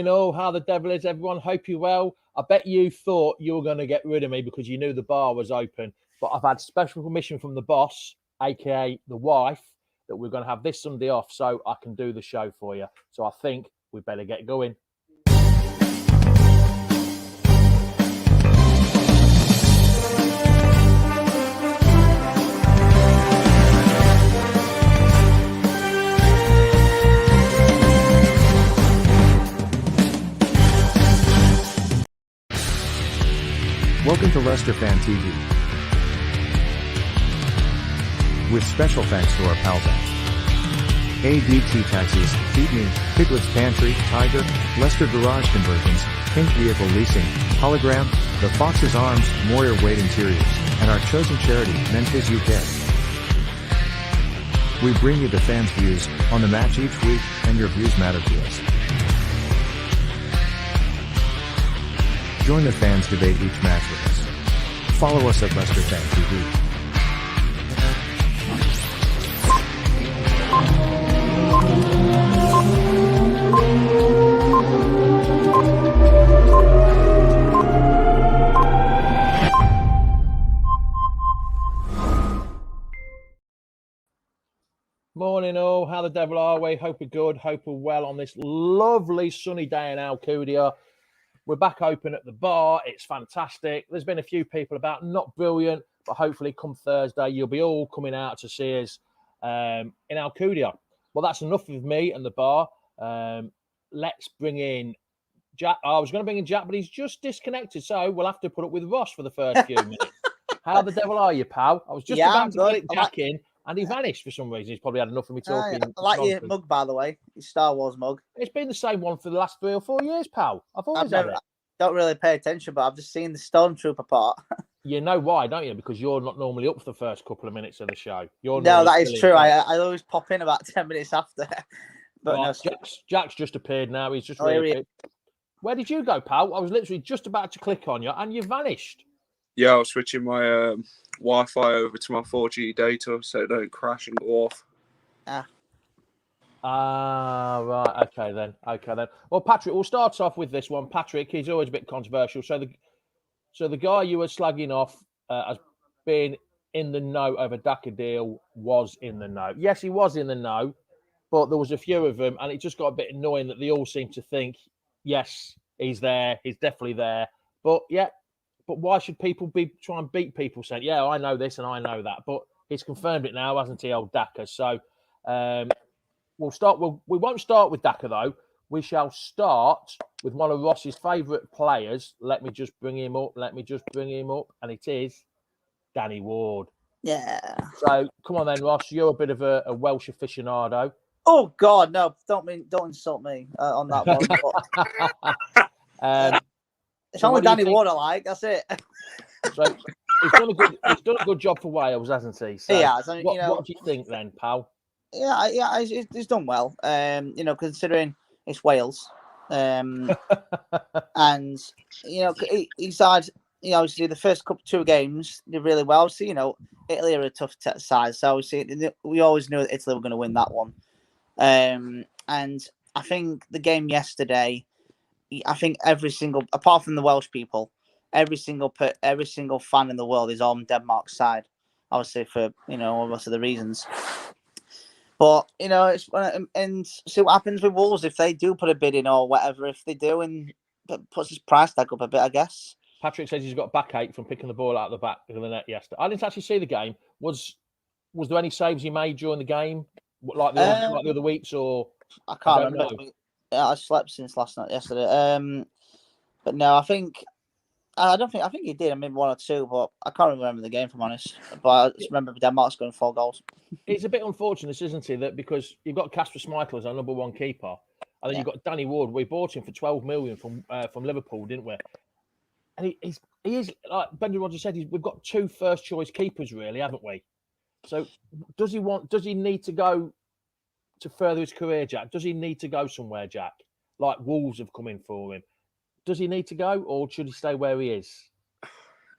Morning all, how the devil is everyone? Hope you're well. I bet you thought you were going to get rid of me because you knew the bar was open. But I've had special permission from the boss, aka the wife, that we're going to have this Sunday off so I can do the show for you. So I think we better get going. Welcome to Leicester Fan TV. With special thanks to our pal bank. ADT Taxis, Feed Me, Piglet's Pantry, Tiger, Leicester Garage Conversions, Pink Vehicle Leasing, Hologram, The Fox's Arms, Moyer Wade Interiors, and our chosen charity, Memphis UK. We bring you the fans' views on the match each week, and your views matter to us. Join the fans debate each match with us. Follow us at Leicester Fan TV. Morning all, how the devil are we? Hope we're good, hope we're well on this lovely sunny day in Alcudia. We're back open at the bar. It's fantastic. There's been a few people about, not brilliant, but hopefully come Thursday, you'll be all coming out to see us in Alcudia. Well, that's enough of me and the bar. Let's bring in Jack. I was going to bring in Jack, but he's just disconnected, so we'll have to put up with Ross for the first few minutes. How the devil are you, pal? I was just about to get Jack in, and he vanished for some reason. He's probably had enough of me talking. I like your mug, by the way. Your Star Wars mug. It's been the same one for the last 3 or 4 years, pal. I've always had it. Don't really pay attention, but I've just seen the Stormtrooper part. You know why, don't you? Because you're not normally up for the first couple of minutes of the show. No, that is true. I always pop in about 10 minutes after. But right, no, Jack's just appeared now. He's just reappeared. Where did you go, pal? I was literally just about to click on you, and you vanished. Yeah, I was switching my Wi-Fi over to my 4G data so it don't crash and go off. Right. Okay then. Well, Patrick, we'll start off with this one. Patrick, he's always a bit controversial. So the guy you were slagging off as being in the know over Daka deal was in the know. Yes, he was in the know, but there was a few of them, and it just got a bit annoying that they all seemed to think, yes, he's there, he's definitely there. But yeah. But why should people try and beat people saying, yeah, I know this and I know that? But he's confirmed it now, hasn't he, old Daka? So we won't start with Daka, though. We shall start with one of Ross's favourite players. Let me just bring him up. And it is Danny Ward. Yeah. So come on then, Ross. You're a bit of a Welsh aficionado. Oh, God, no. Don't insult me on that one. It's only Danny Ward I like. That's it. So he's done a good job for Wales, hasn't he? So yeah. What do you think then, pal? Yeah. He's done well. Considering it's Wales, and he's had obviously the first two games did really well. So Italy are a tough side. So obviously we always knew that Italy were going to win that one. And I think the game yesterday. I think apart from the Welsh people, every single fan in the world is on Denmark's side. Obviously, for most of the reasons. But it's and see what happens with Wolves if they do put a bid in or whatever. If they do and puts his price tag up a bit, I guess. Patrick says he's got backache from picking the ball out of the back of the net yesterday. I didn't actually see the game. Was there any saves he made during the game, like the other weeks, or I can't remember. I slept since yesterday. But no, I think he did. I mean, 1 or 2, but I can't remember the game, if I'm honest. But I just remember Denmark scoring 4 goals. It's a bit unfortunate, isn't it, that because you've got Kasper Schmeichel as our number 1 keeper, and then you've got Danny Ward. We bought him for 12 million from Liverpool, didn't we? And he is like Brendan Rodgers said. We've got 2 first choice keepers, really, haven't we? So does he need to go to further his career, Jack? Does he need to go somewhere, Jack? Like Wolves have come in for him. Does he need to go, or should he stay where he is?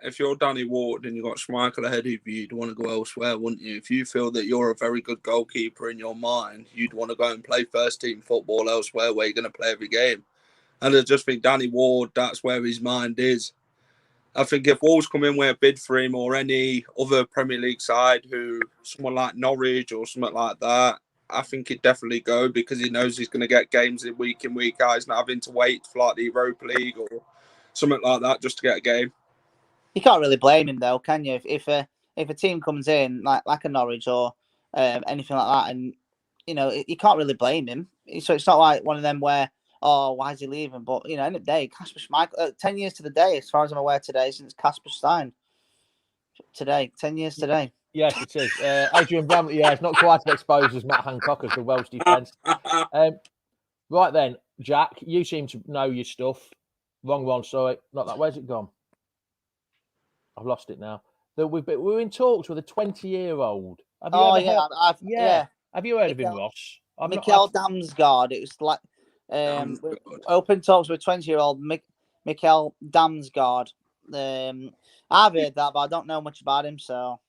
If you're Danny Ward and you've got Schmeichel ahead of you, you'd want to go elsewhere, wouldn't you? If you feel that you're a very good goalkeeper in your mind, you'd want to go and play first-team football elsewhere where you're going to play every game. And I just think Danny Ward, that's where his mind is. I think if Wolves come in with a bid for him or any other Premier League side, someone like Norwich or something like that, I think he'd definitely go because he knows he's going to get games in, week out. He's not having to wait for like the Europa League or something like that just to get a game. You can't really blame him though, can you? If a team comes in like a Norwich or anything like that, and you can't really blame him. So it's not like one of them where, oh, why is he leaving? But end of the day, Kasper Schmeichel, 10 years to the day, as far as I'm aware today, since Kasper signed. Today, 10 years today. Yes, it is. Adrian Bramlett, it's not quite as exposed as Matt Hancock as the Welsh defence. Right then, Jack, you seem to know your stuff. Wrong one, sorry. Not that. Where's it gone? I've lost it now. We're in talks with a 20-year-old. Have you heard of him, Ross? Mikel Damsgaard. It was like open talks with 20-year-old Mikel Damsgaard. I've heard that, but I don't know much about him. So,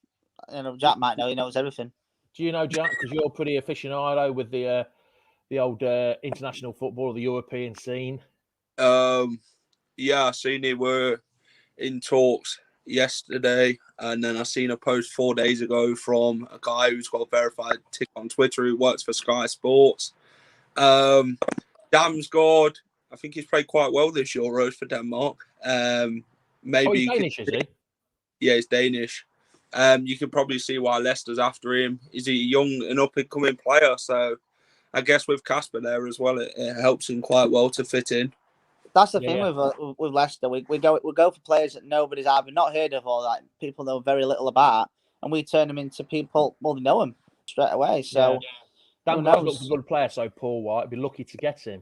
Jack might know. He knows everything. Do you know Jack? Because you're pretty aficionado with the old international football, the European scene. Yeah, I seen they were in talks yesterday, and then I seen a post 4 days ago from a guy who's got a verified tick on Twitter who works for Sky Sports. Damsgaard, I think he's played quite well this Euros for Denmark. Maybe he's Danish, is he? Yeah, he's Danish. You can probably see why Leicester's after him. He's a young and up-and-coming player, so I guess with Kasper there as well, it helps him quite well to fit in. That's the thing with Leicester. We go for players that nobody's either not heard of or like people know very little about, and we turn them into people. Well, they know them straight away. So Damsgaard looks a good player. So Paul White, be lucky to get him.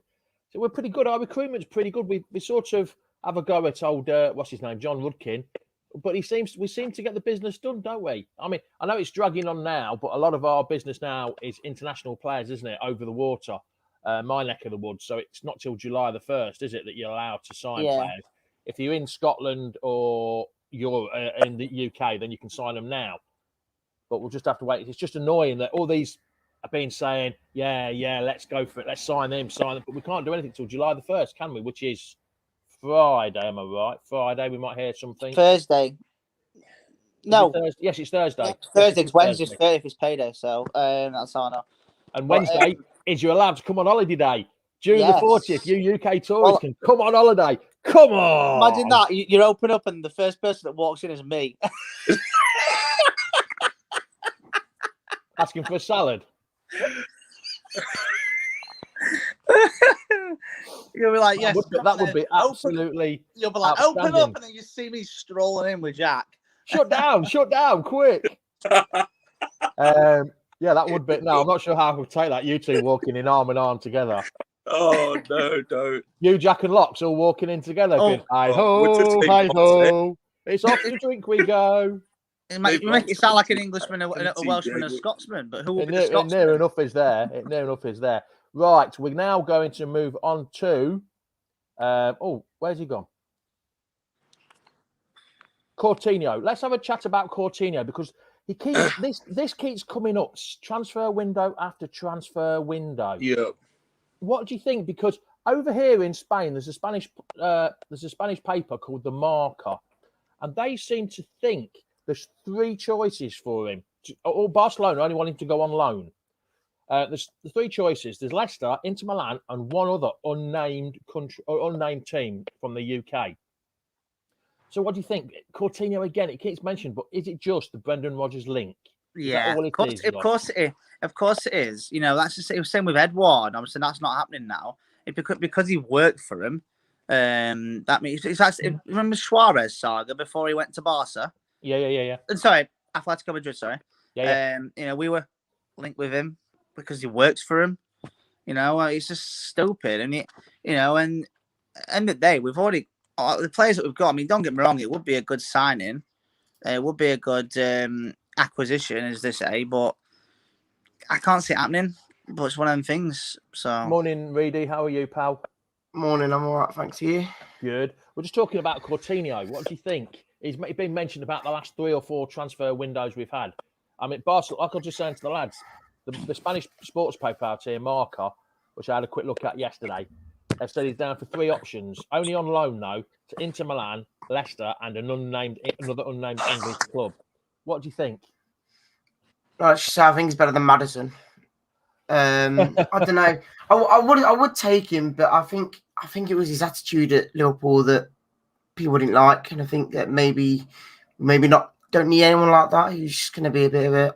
So we're pretty good. Our recruitment's pretty good. We sort of have a go at old what's his name, John Rudkin, but we seem to get the business done, don't we? I mean, I know it's dragging on now, but a lot of our business now is international players, isn't it? Over the water. My neck of the woods, so it's not till July the 1st, is it, that you're allowed to sign players? If you're in Scotland or you're in the UK, then you can sign them now. But we'll just have to wait. It's just annoying that all these have been saying, let's go for it, let's sign them, but we can't do anything till July the 1st, can we? Which is Friday, am I right? Friday, we might hear something. Thursday. No. Yes, it's Thursday. Thursday. Wednesday's 30th is payday, so that's how I know. And Wednesday is you're allowed to come on holiday day. June the 40th, you UK tourists can come on holiday. Come on. Imagine that. You open up and the first person that walks in is me. Asking for a salad. You'll be like, yes. That would be absolutely. You'll be like, open up, and then you see me strolling in with Jack. Shut down, quick. Yeah, that would be. No, I'm not sure how I would take that. You two walking in arm together. Oh, no, don't. You, Jack and Locks all walking in together. Hi-ho. It's off to drink we go. You make it sound like an Englishman, a Welshman, a Scotsman, but who will be the Scotsman? Near enough is there. Right, we're now going to move on to... where's he gone? Coutinho. Let's have a chat about Coutinho because... He keeps this keeps coming up transfer window after transfer window. Yeah. What do you think? Because over here in Spain, there's a Spanish paper called The Marca, and they seem to think there's 3 choices for him. Or Barcelona only want him to go on loan. There's the 3 choices. There's Leicester, Inter Milan, and one other unnamed country or unnamed team from the UK. So what do you think? Coutinho again, it keeps mentioned, but is it just the Brendan Rodgers link? Yeah, of course it is. That's the same with Edouard. Obviously, that's not happening now. Because he worked for him. That means it's actually, remember Suarez saga before he went to Barca? Yeah. Sorry, Atletico Madrid. Sorry. Yeah. We were linked with him because he works for him. It's just stupid, and and end of the day, we've already. The players that we've got, I mean, don't get me wrong, it would be a good signing. It would be a good acquisition, as they say, but I can't see it happening. But it's one of them things. So, morning, Reedy. How are you, pal? Morning, I'm all right, thanks. You? Good. We're just talking about Coutinho. What do you think? He's been mentioned about the last 3 or 4 transfer windows we've had. I mean, Barcelona, like I was just saying to the lads, the Spanish sports paper out here, Marca, which I had a quick look at yesterday, have said he's down for 3 options, only on loan though, to Inter Milan, Leicester, and another unnamed English club. What do you think? I think he's better than Maddison. I don't know. I would take him, but I think it was his attitude at Liverpool that people didn't like, and I think that maybe don't need anyone like that. He's just going to be a bit of a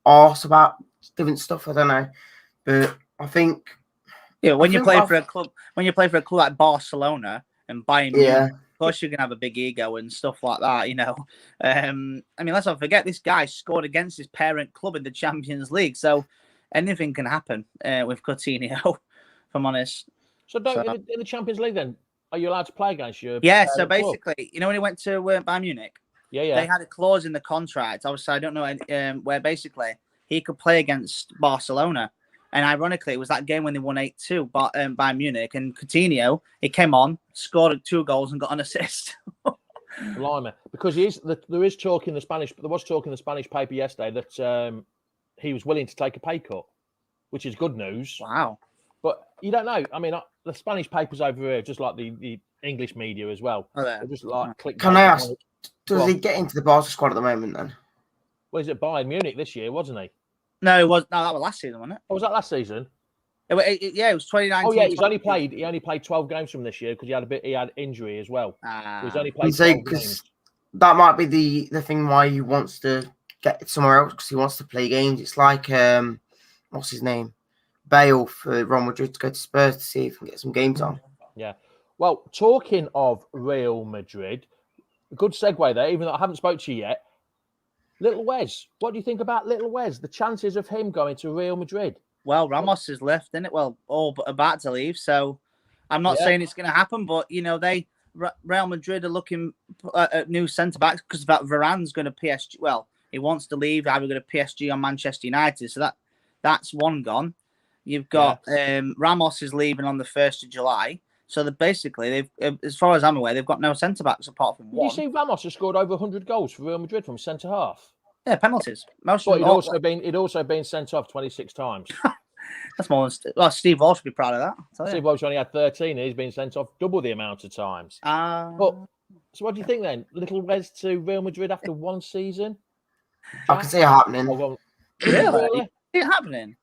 arse about different stuff. I don't know, but I think when you play for a club like Barcelona and Bayern Munich, of course you're gonna have a big ego and stuff like that, I mean, let's not forget this guy scored against his parent club in the Champions League, so anything can happen with Coutinho, if I'm honest. So in the Champions League then, are you allowed to play against your so basically, club? When he went to Bayern Munich, they had a clause in the contract, obviously I don't know, where basically he could play against Barcelona. And ironically, it was that game when they won 8-2 by Munich. And Coutinho, he came on, scored 2 goals and got an assist. Blimey. Because there was talk in the Spanish paper yesterday that he was willing to take a pay cut, which is good news. Wow. But you don't know. I mean, the Spanish papers over here, just like the English media as well. They're just like click. Can I ask, does he get into the Barca squad at the moment then? Well, he's at Bayern Munich this year, wasn't he? No, it was. No, that was last season, wasn't it? Oh, was that last season? It was 2019. Oh yeah, he only played 12 games from this year because he had injury as well. He's only played 12 games. That might be the thing why he wants to get somewhere else, because he wants to play games. It's like what's his name, Bale for Real Madrid to go to Spurs to see if he can get some games on. Yeah. Well, talking of Real Madrid, good segue there. Even though I haven't spoke to you yet. Little Wes, what do you think about Little Wes? The chances of him going to Real Madrid? Well, Ramos has left, isn't it? Well, all but about to leave. So I'm not saying it's going to happen, but Real Madrid are looking at new centre backs because Varane's going to PSG. Well, he wants to leave. Either going to PSG or Manchester United. So that's one gone. You've got Ramos is leaving on the 1st of July. So they've, as far as I'm aware, they've got no centre backs apart from one. Did you see Ramos has scored over 100 goals for Real Madrid from centre half? Yeah, penalties. But he'd also been sent off 26 times. That's more than Steve Walsh should be proud of that. Steve Walsh only had 13. He's been sent off double the amount of times. So what do you think then? Little Wes to Real Madrid after one season? I can see it happening. Really? Is it happening?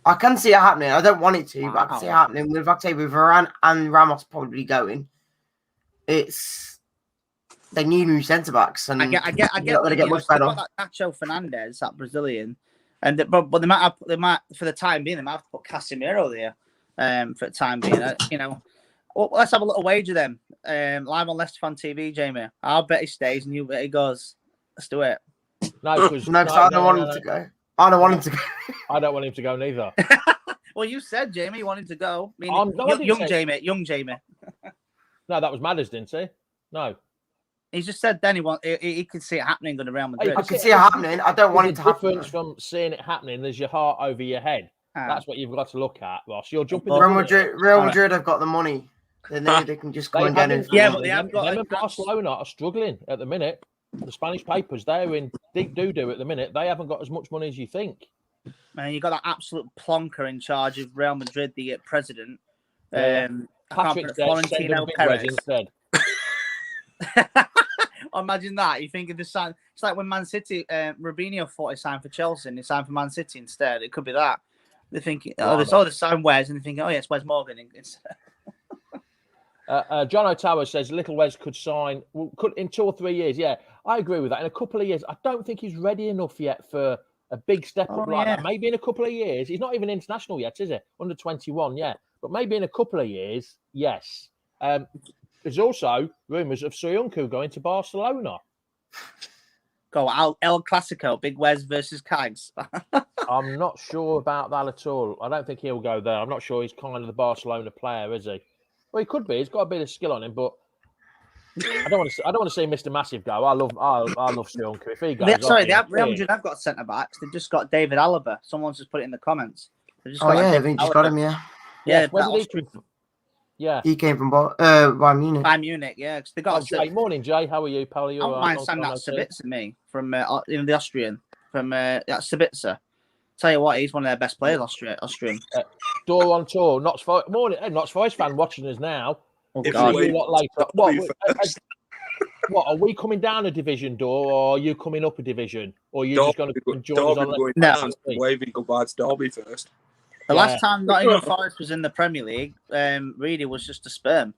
I can see it happening. I don't want it to, but I can see it happening. With Varane and Ramos probably going, they need new centre backs, and I get. They're going to get much better. That Nacho Fernandez, that Brazilian, but they might for the time being, they might have to put Casemiro there, for the time being. Well, let's have a little wager then. Live on Leicester Fan TV, Jamie. I'll bet he stays, and you bet he goes. Let's do it. No, because I don't want him to go. I don't want him to go. I don't want him to go neither. Well, you said, Jamie, you wanted to go. Young Jamie. No, that was Maddison, didn't he? No. He just said then he could see it happening going to Real Madrid. I can see it happening. I don't want it to happen. The difference from seeing it happening is your heart over your head. That's what you've got to look at, Ross. You're jumping. Real Madrid have got the money. Then they can just go and get it. Yeah, but they have got. Them and Barcelona are struggling at the minute. The Spanish papers, they're in deep doo-doo at the minute. They haven't got as much money as you think. Man, you got that absolute plonker in charge of Real Madrid, the president. Patrick Florentino Perez instead. Imagine that. You think of the sign. It's like when Man City, Robinho thought he signed for Chelsea and he signed for Man City instead. It could be that. They're thinking, they saw the sign Wes and they think, yes, Wes Morgan. John Ottawa says Little Wes could sign in 2 or 3 years. Yeah, I agree with that. In a couple of years, I don't think he's ready enough yet for a big step up like that. Maybe in a couple of years. He's not even international yet, is he? Under 21, yeah. But maybe in a couple of years, yes. There's also rumours of Soyuncu going to Barcelona. Go El Clasico, Big Wes versus Cags. I'm not sure about that at all. I don't think he'll go there. I'm not sure he's kind of the Barcelona player, is he? Well, he could be. He's got a bit of skill on him, but I don't want to see Mr. Massive go. I love Soyuncu. If he goes, Real Madrid have got centre backs. They've just got David Alaba. Someone's just put it in the comments. They've just got him. Yeah. Where did he come from? Yeah, he came from Bayern Munich. Bayern Munich, yeah. They got Jay. Morning, Jay. How are you, pal? I don't mind saying that Sabitzer, me from the Austrian from Sabitzer. Tell you what, he's one of their best players, Austrian. Door on tour. Notts Forest fan watching us now. Oh, If God. you wait- You lot later. What are we coming down a division, Door, or are you coming up a division, or are you just going to join us on Derby going No. down, waving goodbye to Derby first. The last time Nottingham Forest was in the Premier League, Reedy was just a sperm.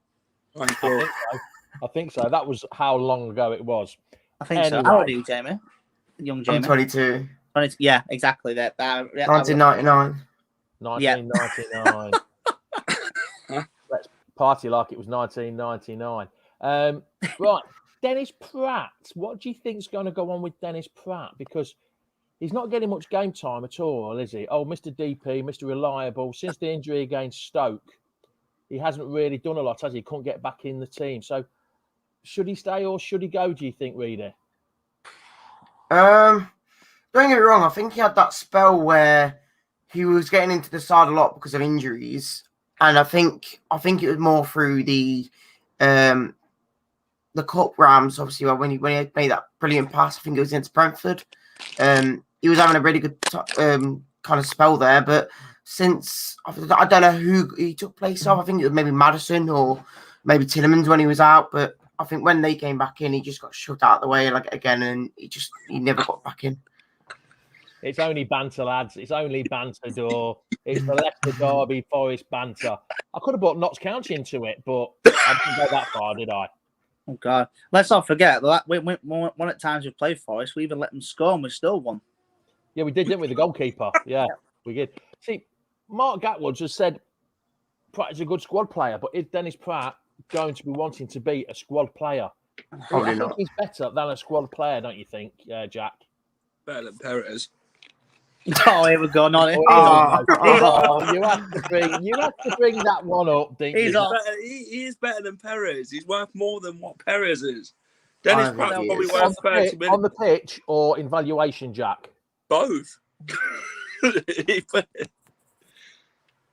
I think so. That was how long ago it was. I think so. Anyway. How old are you, Jamie? Young Jamie. I'm 22. Yeah, exactly. That. 1999. 1999. Let's party like it was 1999. Right, Dennis Praet. What do you think's going to go on with Dennis Praet? Because he's not getting much game time at all, is he? Oh, Mr. DP, Mr. Reliable. Since the injury against Stoke, he hasn't really done a lot, has he? Couldn't get back in the team. So, should he stay or should he go? Do you think, Reedy? Don't get me wrong. I think he had that spell where he was getting into the side a lot because of injuries, and I think it was more through the cup rounds. Obviously, when he made that brilliant pass, I think it was against Brentford. He was having a really good kind of spell there, but since I don't know who he took place of. I think it was maybe Maddison or maybe Tielemans when he was out, but I think when they came back in, he just got shoved out of the way again, and he never got back in. It's only banter, lads. It's only banter, Door. It's the Leicester Derby Forest banter. I could have brought Notts County into it, but I didn't go that far, did I? Oh, God. Let's not forget that one at times we played Forest, we even let them score and we still won. Yeah, we did, didn't we? The goalkeeper. Yeah, we did. See, Mark Gatwood has said Pratt is a good squad player, but is Dennis Praet going to be wanting to be a squad player? Probably I think not. he's better than a squad player, don't you think, Jack? Better than Perez. Oh, here we go. Not it. You have to bring that one up, didn't He's you? off. He is better than Perez. He's worth more than what Perez is. Dennis I think Pratt's he probably is. worth 30 million. On the pitch or in valuation, Jack? Both.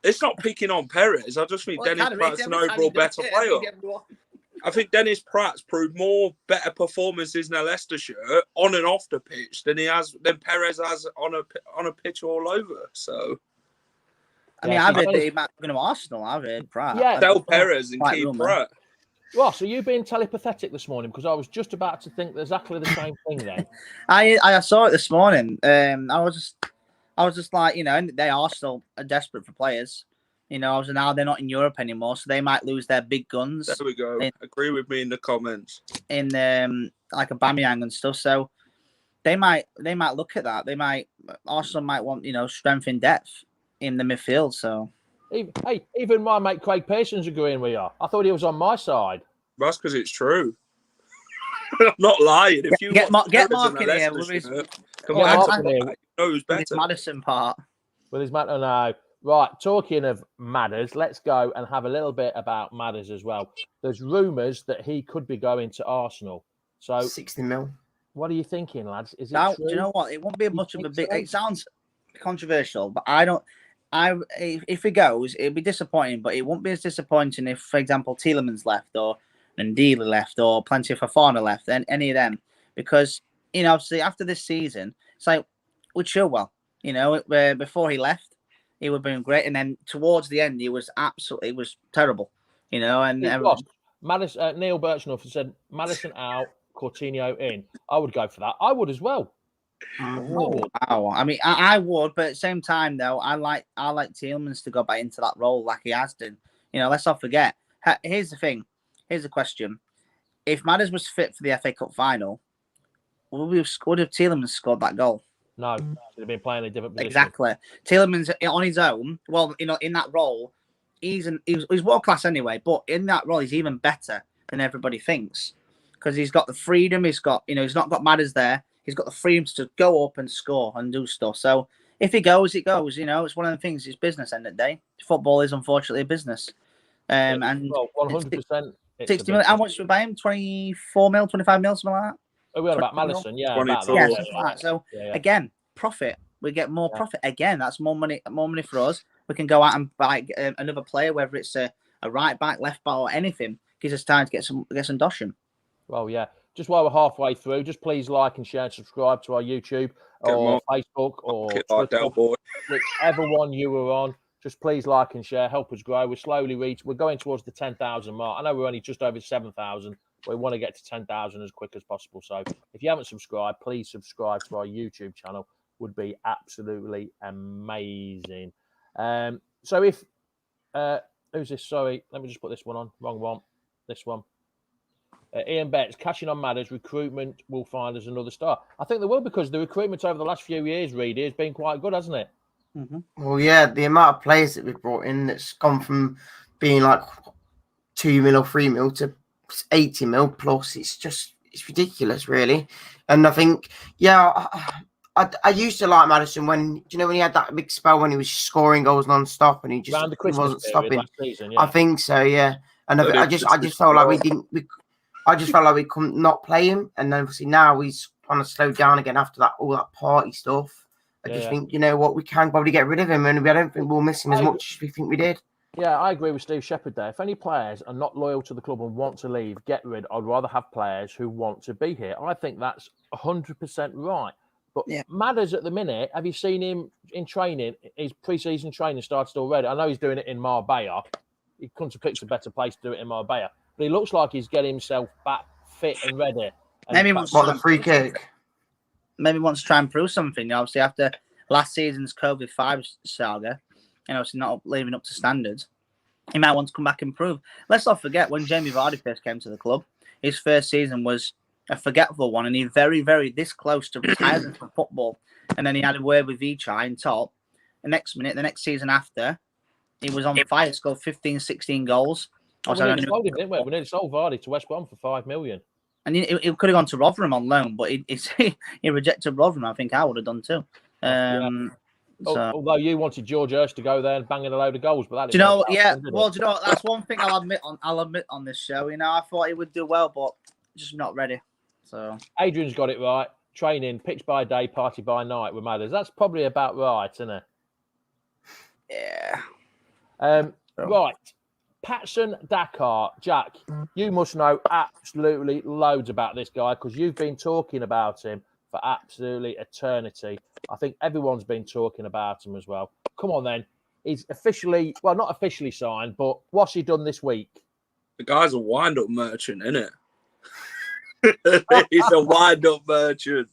It's not picking on Perez. I just think Dennis Pratt's an overall better player. I think Dennis Pratt's proved more better performances in a Leicester shirt on and off the pitch than Perez has on a pitch all over. So, I mean, I've heard that he might be going to Arsenal. I've heard Pratt. Yeah. tell Perez and Quite keep rumour. Pratt. Ross, are you being telepathetic this morning? Because I was just about to think exactly the same thing then. I saw it this morning. I was just like, they Arsenal are desperate for players. Now they're not in Europe anymore, so they might lose their big guns. There we go. Agree with me in the comments. In like a Aubameyang and stuff. So they might look at that. Arsenal might want strength in depth in the midfield. So Even my mate Craig Pearson's agreeing with you. I thought he was on my side. That's because it's true. I'm not lying. If you get watch Mark Perez in here a with his- shirt, Mark compared in to here. that, you know who's with his better. Maddison part. Well, his matter now. Right, talking of Madders, let's go and have a little bit about Madders as well. There's rumours that he could be going to Arsenal. So, 60 mil. what are you thinking, lads? Is it Now, true? do you know what? It won't be much of a think big. so? It sounds controversial, but if he goes, it'll be disappointing. But it won't be as disappointing if, for example, Tielemans left or Ndidi left or Plenty of Fofana left, and any of them, because obviously after this season, it's like with Chilwell, before he left, he would have been great, and then towards the end, he was terrible, and Maddison, Neil Birchnough has said Maddison out, Coutinho in. I would go for that. I would as well. wow. I mean, I would, but at the same time, though, I like Tielemans to go back into that role like he has done. Let's not forget. Here's the thing. Here's the question: if Maddison was fit for the FA Cup final, would have Tielemans scored that goal? No, should have been playing a different position. Exactly. Tielemans on his own, well, in that role, he's world class anyway. But in that role, he's even better than everybody thinks because he's got the freedom. He's got, he's not got Madders there. He's got the freedom to go up and score and do stuff. So if he goes, it goes. It's one of the things. It's business. End of the day, football is unfortunately a business. And 100%. 60 million. How much we buy him? 24 mil, 25 mil, something like that. We had about Maddison, yeah. 24. Yeah, something like that. So yeah. again, profit. We get more profit. Again, that's more money for us. We can go out and buy another player, whether it's a right back, left back, or anything. Gives us time to get some doshing. Well, yeah. just while we're halfway through, just please like and share and subscribe to our YouTube or Facebook or Twitter, whichever one you were on. Just please like and share, help us grow. We're going towards the 10,000 mark. I know we're only just over 7,000, but we want to get to 10,000 as quick as possible. So if you haven't subscribed, please subscribe to our YouTube channel. Would be absolutely amazing. So if who's this? Sorry, let me just put this one on. Wrong one. This one. Ian Betts, cashing on Madders, recruitment will find us another star. I think they will, because the recruitment over the last few years, Reedy, has been quite good, hasn't it? Mm-hmm. Well, yeah, the amount of players that we've brought in that's gone from being like 2 mil or 3 mil to 80 mil plus, it's ridiculous, really. And I think, yeah, I used to like Maddison when he had that big spell when he was scoring goals non-stop and he wasn't stopping. Season, yeah. I think so, yeah. And I just felt like I just felt like we couldn't not play him, and obviously now he's kind of slowed down again after all that party stuff. I just think, you know what, we can probably get rid of him, and I don't think we'll miss him as much as we think we did. Yeah, I agree with Steve Shepherd there. If any players are not loyal to the club and want to leave, get rid. I'd rather have players who want to be here. I think that's 100% right. But Madders at the minute, have you seen him in training? His pre-season training started already. I know he's doing it in Marbella. He couldn't have picked a better place to do it in Marbella. But he looks like he's getting himself back fit and ready. Maybe the free kick. Maybe wants to try and prove something. Obviously, after last season's COVID-5 saga, and obviously not living up to standards, he might want to come back and prove. Let's not forget, when Jamie Vardy first came to the club, his first season was a forgetful one, and he very, very this close to retiring from football. And then he had a word with Vichai in top. The next season after, he was on fire, scored 15, 16 goals. We nearly sold Vardy to West Brom for 5 million. And he could have gone to Rotherham on loan, but he rejected Rotherham. I think I would have done too. Although you wanted George Hurst to go there and bang in a load of goals, but that. Do you know? Yeah. Well, do you know? That's one thing I'll admit on this show. You know, I thought he would do well, but just not ready. So Adrian's got it right. Training, pitch by day, party by night with Madders. That's probably about right, isn't it? Yeah. Right. Patson Daka, Jack, you must know absolutely loads about this guy because you've been talking about him for absolutely eternity. I think everyone's been talking about him as well. Come on, then. He's officially, well, not officially signed, but what's he done this week? The guy's a wind-up merchant, isn't it? He's a wind-up merchant.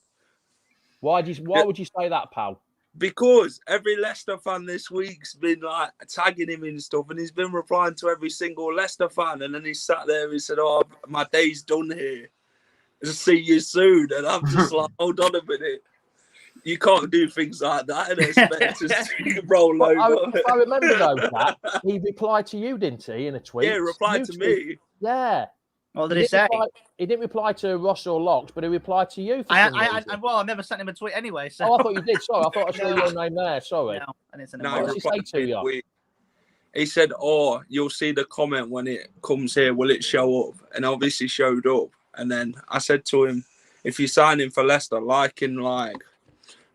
Why would you say that, pal? Because every Leicester fan this week's been like tagging him and stuff, and he's been replying to every single Leicester fan. And then he sat there and he said, "Oh, my day's done here. I'll see you soon." And I'm just like, "Hold on a minute. You can't do things like that and expect us to roll over." I remember though, Pat, he replied to you, didn't he, in a tweet? Yeah, replied to me. Yeah. What did he say? He didn't reply to Ross or Locks, but he replied to you. I never sent him a tweet anyway. So. Oh, I thought you did. Sorry, I thought I saw your name there. Sorry. No, I didn't send him. What did he say to you? He said, "Oh, you'll see the comment when it comes here. Will it show up?" And obviously showed up. And then I said to him, "If you sign him for Leicester,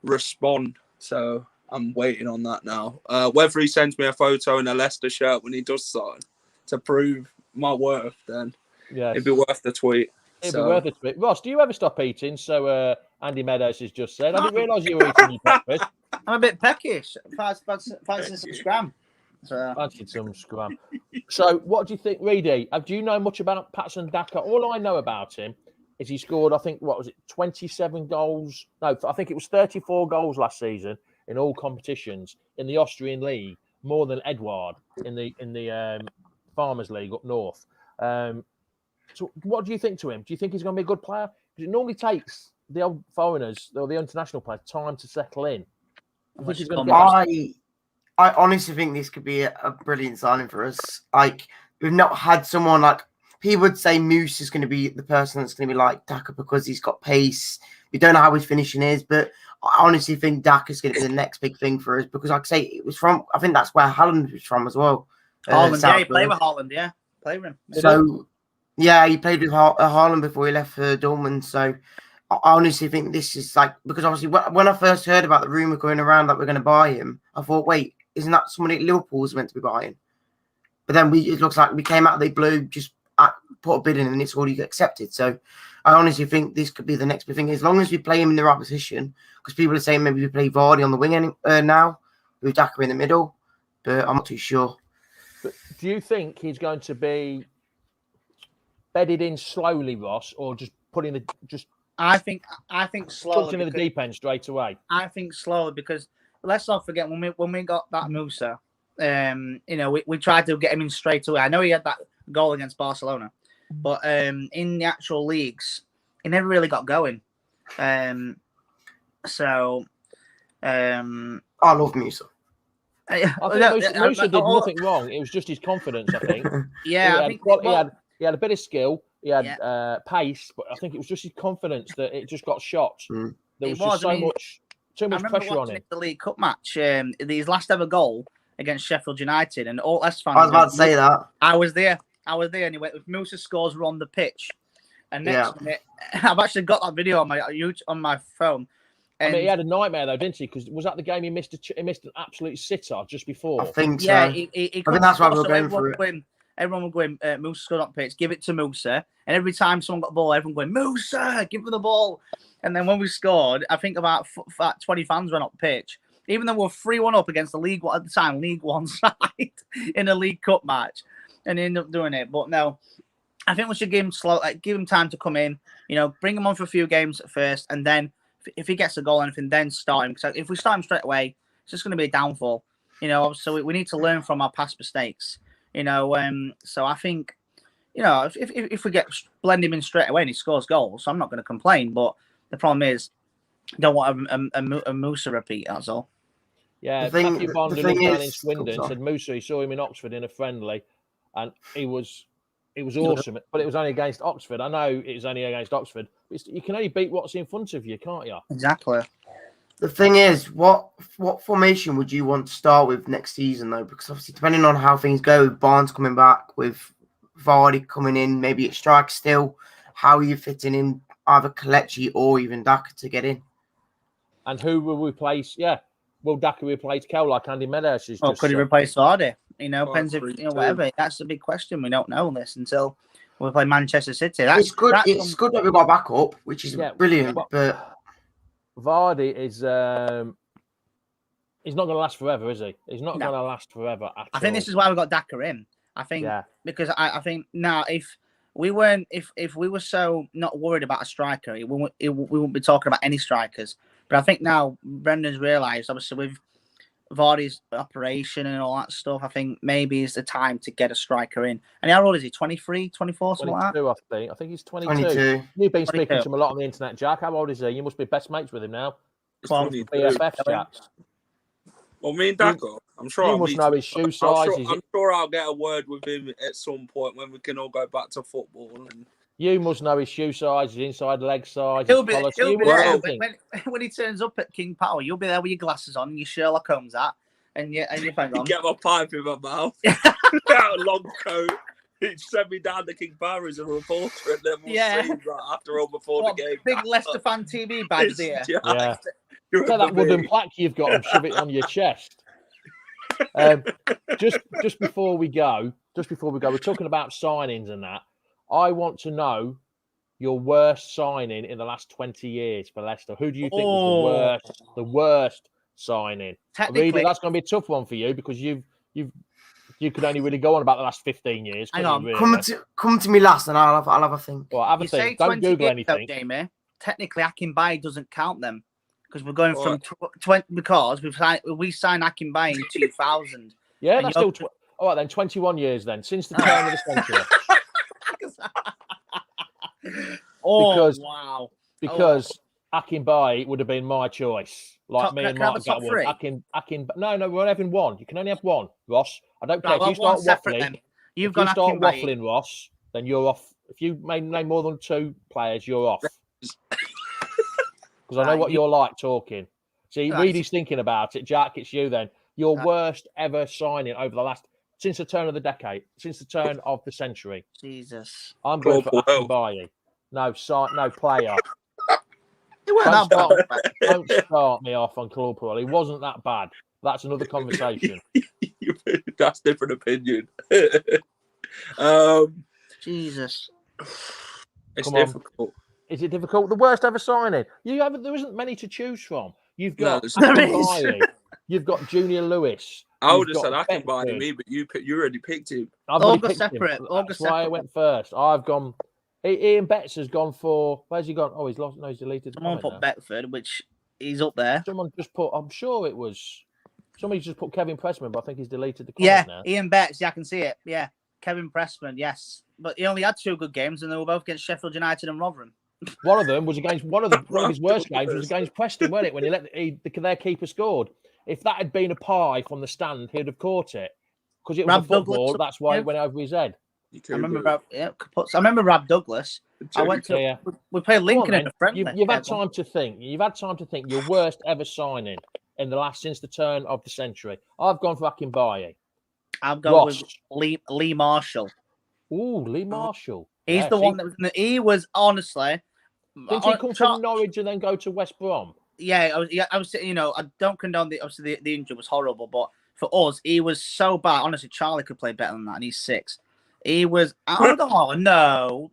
respond." So I'm waiting on that now. Whether he sends me a photo in a Leicester shirt when he does sign to prove my worth, then. Yeah, it'd be worth the tweet. It'd be worth the tweet. Ross, do you ever stop eating? So Andy Meadows has just said. I didn't realise you were eating your breakfast. I'm a bit peckish. Fancy some scram. Fancied some scram. So what do you think, Reedy? Do you know much about Patson Daka? All I know about him is he scored, I think, 27 goals? No, I think it was 34 goals last season in all competitions in the Austrian league, more than Edouard in the Farmers League up north. So what do you think to him? Do you think he's going to be a good player? Because it normally takes the old foreigners or the international players time to settle in. I honestly think this could be a brilliant signing for us. Like, we've not had someone like, he would say Moose is going to be the person that's going to be like Daka because he's got pace. We don't know how his finishing is, but I honestly think Daka is going to be the next big thing for us because, like I say, it was from, I think that's where Haaland was from as well. Haaland, yeah, he played with Haaland, yeah. Played with him. So, yeah, he played with Haaland before he left for Dortmund. So, I honestly think this is like, because obviously when I first heard about the rumour going around that we're going to buy him, I thought, wait, isn't that somebody at Liverpool's meant to be buying? But then it looks like we came out of the blue, just put a bid in and it's already accepted. So I honestly think this could be the next big thing, as long as we play him in the right position, because people are saying maybe we play Vardy on the wing now, with Daka in the middle, but I'm not too sure. But do you think he's going to be bedded in slowly, Ross, or just putting the I think slowly. Jumped into the deep end straight away. I think slowly, because let's not forget when we got that Musa, we tried to get him in straight away. I know he had that goal against Barcelona, but in the actual leagues, he never really got going. I love Musa. I think Musa did nothing wrong. It was just his confidence, I think. Yeah, he had a bit of skill. He had pace, but I think it was just his confidence that it just got shot. There was just too much pressure on him. The League Cup match, his last ever goal against Sheffield United, and all Leicester fans. I was about to say that. I was there, and he went with Musa scores were on the pitch, and next minute, I've actually got that video on my phone. And he had a nightmare though, didn't he? Because was that the game he missed an absolute sitter just before? I think so. Yeah, I think that's why we were going for it. Everyone was going, Musa scored on pitch, give it to Musa. And every time someone got the ball, everyone going, Musa, give him the ball. And then when we scored, I think about 20 fans went up pitch. Even though we were 3-1 up against the League One side in a League Cup match. And ended up doing it. But no, I think we should give him time to come in, bring him on for a few games at first. And then if he gets a goal or anything, then start him. Because if we start him straight away, it's just going to be a downfall. So we need to learn from our past mistakes. So I think, if we blend him in straight away and he scores goals, so I'm not going to complain. But the problem is, I don't want a Musa repeat. That's all. Yeah, Matthew Bond down in Swindon said Musa. He saw him in Oxford in a friendly, and he was awesome. But it was only against Oxford. I know it was only against Oxford. But you can only beat what's in front of you, can't you? Exactly. The thing is, what formation would you want to start with next season, though? Because obviously, depending on how things go, with Barnes coming back, with Vardy coming in, maybe at strike still, how are you fitting in either Kelechi or even Daka to get in? And who will replace? Yeah, will Daka replace Kel like Andy Meadows? Or could he replace Vardy? Depends if whatever. That's the big question. We don't know this until we play Manchester City. It's good that we got back up, which is brilliant, but. Vardy is he's not going to last forever, is he? He's not going to last forever at all. I think this is why we got Daka in. I think because I think now if we were so not worried about a striker, we wouldn't be talking about any strikers. But I think now Brendan's realised, obviously with Vardy's operation and all that stuff, I think maybe it's the time to get a striker in. And how old is he? 23, 24, something like that? I think he's 22. You've been speaking to him a lot on the internet, Jack. How old is he? You must be best mates with him now. BFF chats. Well, me and Daka, I'm sure you must know his shoe size. I'm sure I'll get a word with him at some point when we can all go back to football. And you must know his shoe size, his inside leg size. He'll be there. When he turns up at King Power, you'll be there with your glasses on and your Sherlock Holmes hat and your phone on. Get my pipe in my mouth. Out a long coat. He'd send me down to King Power as a reporter, and then we'll see right after or before the game. Big Leicester fan TV badge there. Yeah. Get that wooden plaque you've got and shove it on your chest. Just before we go, we're talking about signings and that. I want to know your worst signing in the last 20 years for Leicester. Who do you think was the worst signing? Really, that's going to be a tough one for you because you could only really go on about the last 15 years. Hang on, really? come to me last, and I'll have a think. Well, have a think. Don't Google anything. Though, technically, Akinbaye doesn't count them because we're going from 20 because we signed Akinbaye in 2000. Yeah, that's still. All right, then 21 years then since the turn of the century. Because Akinbaye would have been my choice. Like me and Mark got one. No, we're having one. You can only have one, Ross. I don't care if you start waffling. If you start waffling, Ross, then you're off. If you name more than two players, you're off. Because I know what you're like talking. See, Reedy's thinking about it. Jack, it's you then. Your worst ever signing over the last since the turn of the decade, since the turn of the century. Jesus. I'm going for Akinbaye. No player. Don't start me off on Clawpool. He wasn't that bad. That's another conversation. That's different opinion. Jesus. It's Come on. difficult. Is it difficult? The worst ever signing. There isn't many to choose from. You've got No, there is. Akinbaye, you've got Junior Lewis. I would you've have said got I can buy Beckford. me, but you already picked him. I've All already go picked him. separate. All go That's why I separate. went first. I've gone. Ian Betts has gone for. Where's he gone? Oh, he's lost. No, he's deleted. The Someone comment put now. Beckford, which he's up there. Someone just put. I'm sure it was. Somebody just put Kevin Pressman, but I think he's deleted the comment now. Ian Betts. Yeah, I can see it. Yeah, Kevin Pressman. Yes, but he only had 2 good games, and they were both against Sheffield United and Rotherham. One of them was against one of his worst games was against Preston, wasn't it? When their keeper scored. If that had been a pie from the stand, he'd have caught it because it was a football. Douglas, that's why it went over his head. I remember Rob Douglas. I went to. Yeah. We played Lincoln in a friendly. You've had time to think. You've had time to think. Your worst ever signing since the turn of the century. I've gone for Akinbaye. I've gone with Lee Marshall. Ooh, Lee Marshall. He's the one that was. He was honestly. Didn't he come from Norwich and then go to West Brom? Yeah, I was. You know, I don't condone the injury was horrible, but for us, he was so bad. Honestly, Charlie could play better than that, and he's 6. He was. Oh no,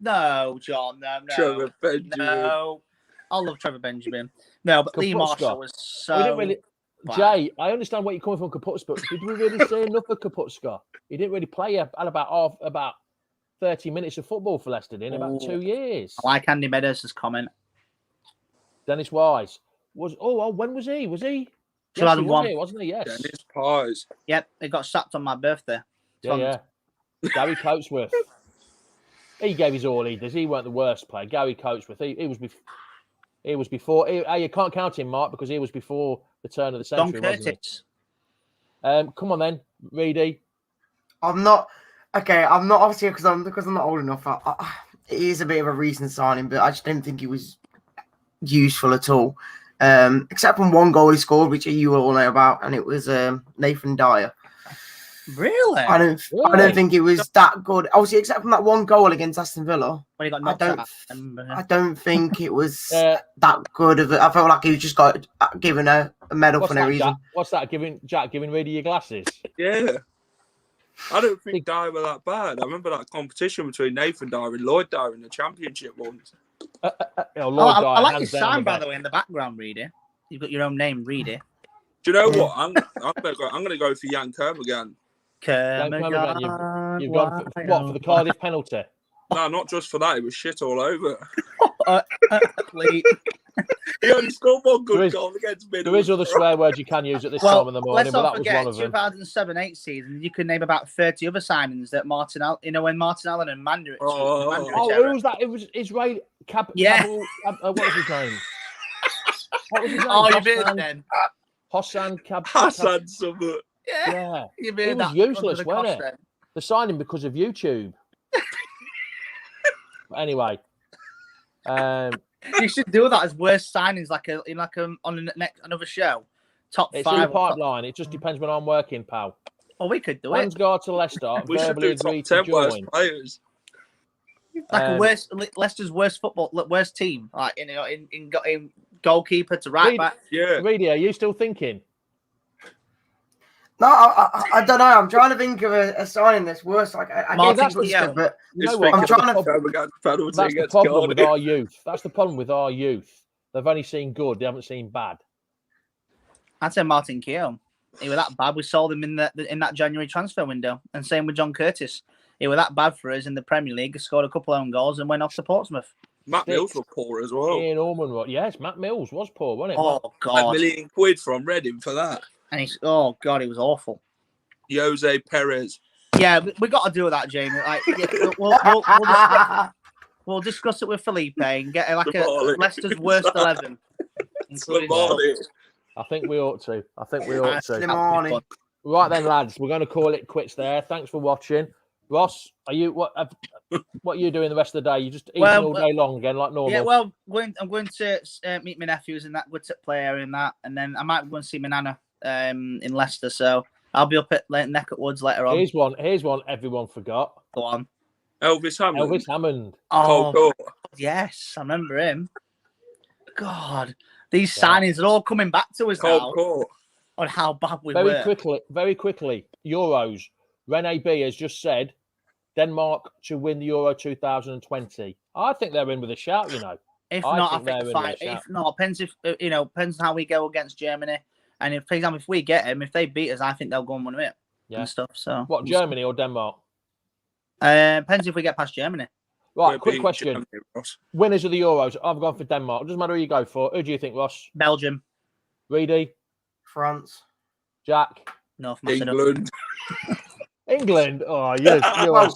John, no. Trevor Benjamin. No, I love Trevor Benjamin. No, but Lee Marshall was so. We didn't really. Jay, I understand where you're coming from, Kaputska, but did we really say enough of Kaputska? He didn't really play at about 30 minutes of football for Leicester in about 2 years. I like Andy Meadows' comment. Dennis Wise when was he? Was he? 2001, yes, wasn't he? Yes. Dennis Pies. Yep, he got sacked on my birthday. Yeah. Gary Coatsworth. He gave his all. He weren't the worst player. Gary Coatsworth. He was before. You can't count him, Mark, because he was before the turn of the century. Don Curtis. Come on then, Reedy. I'm not obviously because I'm not old enough. It is a bit of a recent signing, but I just didn't think it was useful at all. Except from one goal he scored, which you all know about, and it was Nathan Dyer. Really? I don't think it was that good. Obviously, except from that one goal against Aston Villa. When he got I don't think it was that good of it. I felt like he just got given a medal for no reason. Jack? What's that? Giving Reedy your glasses? Yeah. I don't think Dyer were that bad. I remember that competition between Nathan Dyer and Lloyd Dyer in the Championship once. I like your sign, by the way, in the background, Reedy. You've got your own name, Reedy. Do you know what? I'm gonna go for Jan Kermorgan. You've gone for the Cardiff penalty? No, not just for that. It was shit all over. He only scored one good goal against Middlesbrough. There is other swear words you can use at this time of the morning, but that was one of them. 2007-8 season, you can name about 30 other signings that when Martin Allen and Mandaric. Who was that? It was Israel. What was his name? You bit then. Hassan Summit. Yeah. It was useless, wasn't it? The signing because of YouTube. Anyway, you should do that as worst signings, on another show. Top 5. It's in the pipeline. It just depends when I'm working, pal. Oh, we could do it. Lansguard to Leicester. We should do top 10 worst players. Leicester's worst team. Like in goalkeeper to right back. Yeah. Reedy, are you still thinking? No, I don't know. I'm trying to think of a signing that's worse. Like I can't think of but you know what? I'm trying to. That's the problem with our youth. That's the problem with our youth. They've only seen good. They haven't seen bad. I'd say Martin Keown. He was that bad. We sold him in that January transfer window, and same with John Curtis. He was that bad for us in the Premier League. Scored a couple of own goals and went off to Portsmouth. Matt Mills was poor as well. Ian Orman, yes, Matt Mills was poor, wasn't it? Oh God, £1 million from Reading for that. And he was awful. Jose Perez. Yeah, we got to do that, Jamie. Like, we'll discuss it with Felipe and get Leicester's worst 11. I think we ought to. Right then, lads, we're going to call it quits there. Thanks for watching. Ross, what are you doing the rest of the day? You just eating all day long again, like normal? Yeah, well, I'm going to meet my nephews in that good play area and that, and then I might go and see my nana in Leicester. So I'll be up at Neckett Woods later on. Here's one everyone forgot. Go on. Elvis Hammond. Oh, yes, I remember him. God, these signings are all coming back to us now on how bad we were. Very quickly, Euros. Rene B has just said Denmark to win the Euro 2020. I think they're in with a shout, you know. If I not, think I they're think the in with fight. a shout. If not, depends how we go against Germany. And if, for example, if we get them, if they beat us, I think they'll go and win it and stuff. So What, Germany or Denmark? Depends if we get past Germany. Right, We're quick beating question. Germany, Ross. Winners of the Euros. I've gone for Denmark. It doesn't matter who you go for. Who do you think, Ross? Belgium, Reedy? France. Jack? North Macedonia. England. Oh, yes. Well,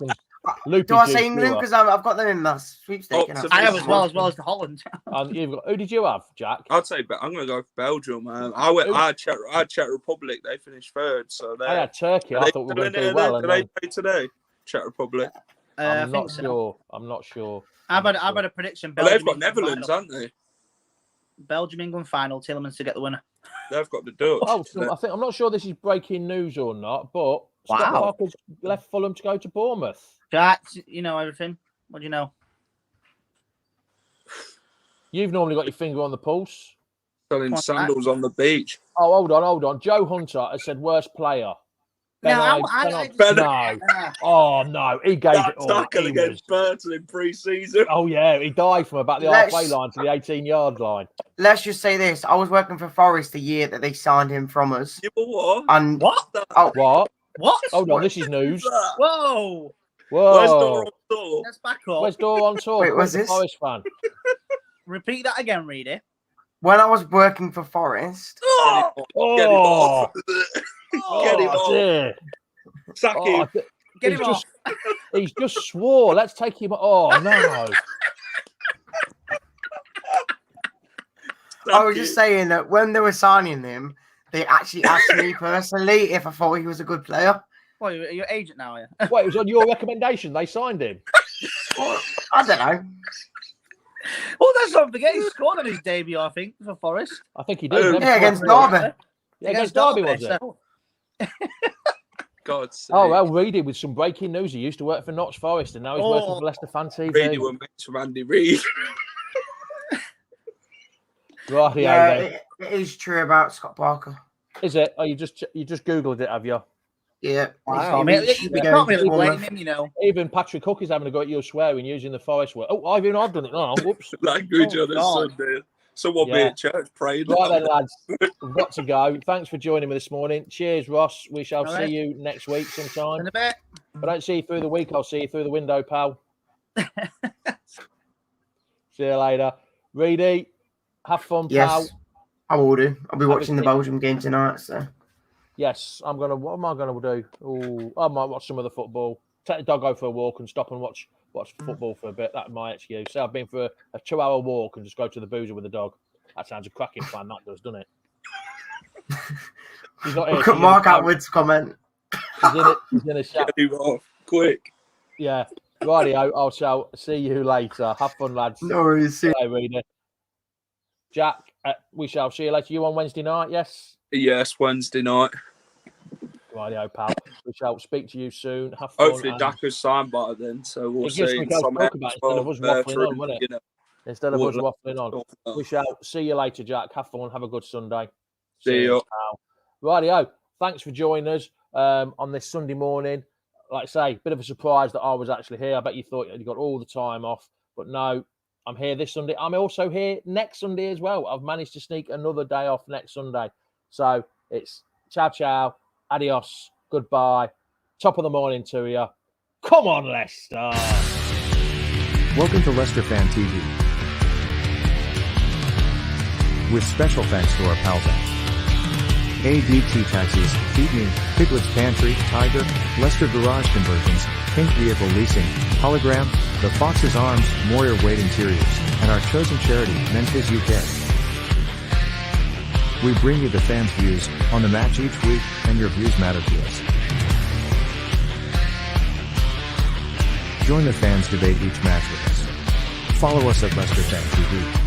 Loopy do I juice, say you England? are. Because I've got them in my sweepstake. Oh, innit? so I have this as well as the Holland. Who did you have, Jack? I'd say, but I'm going to go for Belgium. I had Czech Republic. They finished third, so I had Turkey. I thought we were going to do well. Did they play today? Czech Republic. I'm I not think so. sure. I'm not sure. I've had a prediction. Well, Belgium, they've got England Netherlands, final. haven't they? Belgium, England final. Tillemans to get the winner. They've got the Dutch. Oh, so I think I'm not sure this is breaking news or not, but Scott Wow. Parker's left Fulham to go to Bournemouth. Jack, you know everything. What do you know? You've normally got your finger on the pulse. Selling What's sandals on the beach. Oh, hold on. Joe Hunter has said worst player. No, No. Oh no, he gave That it all. tackle He against was- Burton in pre-season. Oh yeah, he dived from about the Let's- halfway line to the 18-yard line. Let's just say this. I was working for Forest the year that they signed him from us. You know what? And What? What? What? Hold on, this is news. Whoa! Where's Whoa. Dora on tour? Let's back up. Where's Dora on tour? Wait, Where's what's the this? Forest fan? Repeat that again, Reedy. when I was working for Forest, Oh! Get him Oh, off. Get him off. dear. Sack Oh, him. Get he's him off. He's just swore. Let's take him. Oh no. I was just saying that when they were signing him, they actually asked me personally if I thought he was a good player. What, are you an agent now, are you? Wait, it was on your recommendation. They signed him. Well, I don't know. Well, let's not forget he scored on his debut, I think, for Forest. I think he did. Oh, Never Yeah, against Derby. Yeah, against Derby, was it? so- God's sake. Oh, well, Reedy with some breaking news. He used to work for Notts Forest and now he's working Oh. for Leicester Fan TV. Really were mates from Andy Reid. Right, Yeah, then. it is true about Scott Parker. Is it? Oh, you just Googled it, have you? Yeah. Wow, I He mean, should you be can't going really to blame Bournemouth. him, you know. Even Patrick Cook is having a go at you swearing using the Forest word. Oh, I've done it. No, whoops. Language Oh, on a God. Sunday. Someone be Yeah. at church praying. Right then, lads. We've got to go. Thanks for joining me this morning. Cheers, Ross. We shall All see right. you next week sometime. In a bit. If I don't see you through the week, I'll see you through the window, pal. See you later. Reedy, have fun, pal. Yes, I will do. I'll be Have a watching the sleep. Belgium game tonight. So Yes, I'm gonna. What am I gonna do? Oh, I might watch some of the football. Take the dog out for a walk and stop and watch football for a bit. That's my excuse. So I've been for a 2-hour walk and just go to the boozer with the dog. That sounds a cracking plan. That does, doesn't it? He's not here. look at Mark Atwood's comment. He's in it. He's in a shop. Get him off. Quick. Yeah. Rightio. I shall see you later. Have fun, lads. No worries. See you. Bye, Reader. Jack, we shall see you later. You on Wednesday night? Yes. Yes, Wednesday night. Rightio, pal. We shall speak to you soon. Have fun. Hopefully and- Daka's signed by then, so we'll It gives see. me something to talk about instead of us waffling on, wouldn't it? Instead of us waffling on. We shall see you later, Jack. Have fun. Have a good Sunday. See you. Rightio. Thanks for joining us on this Sunday morning. Like I say, bit of a surprise that I was actually here. I bet you thought you got all the time off, but no, I'm here this Sunday. I'm also here next Sunday as well. I've managed to sneak another day off next Sunday. So it's ciao, ciao, adios, goodbye. Top of the morning to you. Come on, Leicester. Welcome to Leicester Fan TV. With special thanks to our pals at ADT Taxis, Feed Me, Piglet's Pantry, Tiger, Leicester Garage Conversions, Pink Vehicle Leasing, Hologram, The Fox's Arms, Moyer Wade Interiors, and our chosen charity, Memphis UK. We bring you the fans' views on the match each week, and your views matter to us. Join the fans' debate each match with us. Follow us at Leicester Fan TV.